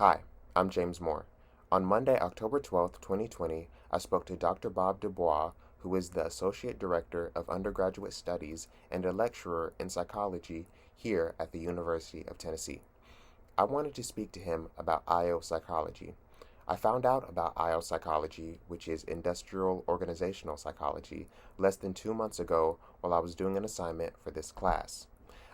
Hi, I'm James Moore. On Monday, October 12th, 2020, I spoke to Dr. Bob Dubois, who is the Associate Director of Undergraduate Studies and a lecturer in psychology here at the University of Tennessee. I wanted to speak to him about IO psychology. I found out about IO psychology, which is industrial organizational psychology, less than 2 months ago while I was doing an assignment for this class.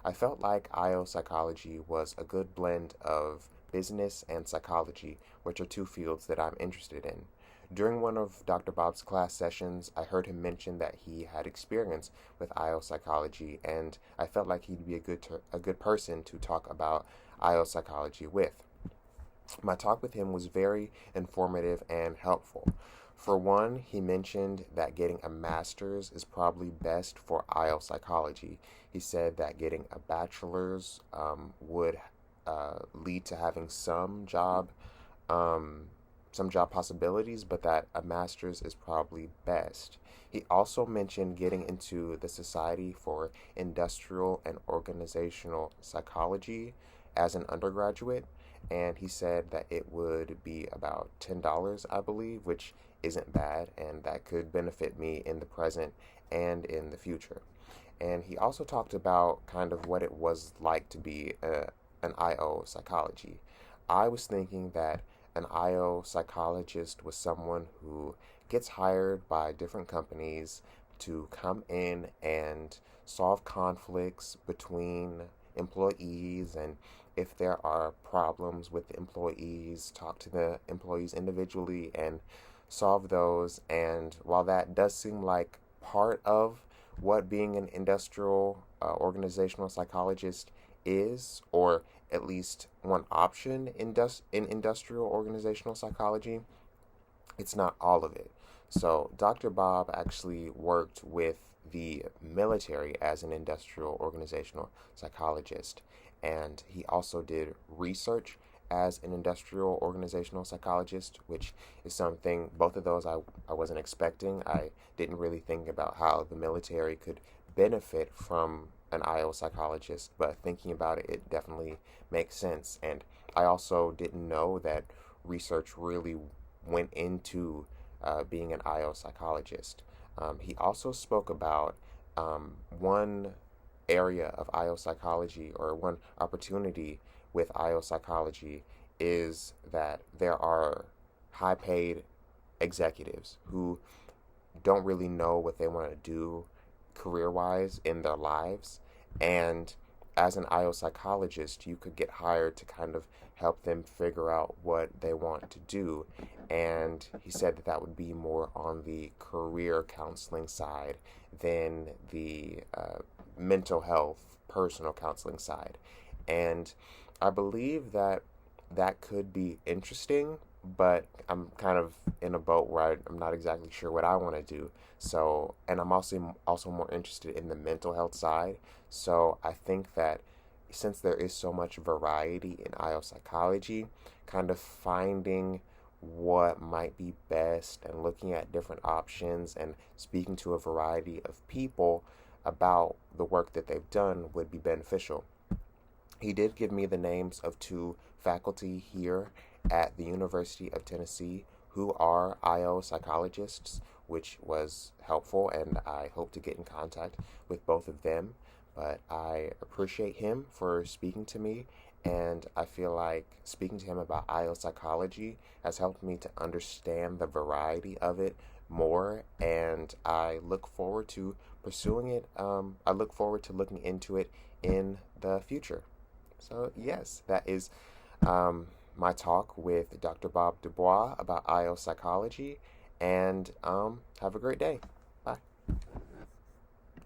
I felt like IO psychology was a good blend of business and psychology, which are two fields that I'm interested in. During one of Dr. Bob's class sessions, I heard him mention that he had experience with IO psychology, and I felt like he'd be a good person to talk about IO psychology with. My talk with him was very informative and helpful. For one, he mentioned that getting a master's is probably best for IO psychology. He said that getting a bachelor's would lead to having um, some job possibilities, but that a master's is probably best. He also mentioned getting into the Society for Industrial and Organizational Psychology as an undergraduate, and he said that it would be about $10, I believe, which isn't bad, and that could benefit me in the present and in the future. And he also talked about kind of what it was like to be an IO psychology. I was thinking that an IO psychologist was someone who gets hired by different companies to come in and solve conflicts between employees, and if there are problems with the employees, talk to the employees individually and solve those. And while that does seem like part of what being an industrial organizational psychologist is, or at least one option in industrial organizational psychology, it's not all of it. So Dr. Bob actually worked with the military as an industrial organizational psychologist, and he also did research as an industrial organizational psychologist, which is something, both of those I wasn't expecting. I didn't really think about how the military could benefit from an IO psychologist, but thinking about it, it definitely makes sense. And I also didn't know that research really went into being an IO psychologist. He also spoke about one area of IO psychology, or one opportunity with IO psychology, is that there are high paid executives who don't really know what they want to do career wise in their lives. And as an IO psychologist, you could get hired to kind of help them figure out what they want to do. And he said that that would be more on the career counseling side than the mental health, personal counseling side. And I believe that that could be interesting, but I'm kind of in a boat where I'm not exactly sure what I want to do. So, and I'm also more interested in the mental health side. So I think that since there is so much variety in IO psychology, kind of finding what might be best and looking at different options and speaking to a variety of people about the work that they've done would be beneficial. He did give me the names of two faculty here at the University of Tennessee who are IO psychologists, which was helpful, and I hope to get in contact with both of them. But I appreciate him for speaking to me, and I feel like speaking to him about IO psychology has helped me to understand the variety of it more, and I look forward to pursuing it. I look forward to looking into it in the future. So, yes, that is my talk with Dr. Bob Dubois about IO psychology, and have a great day. Bye.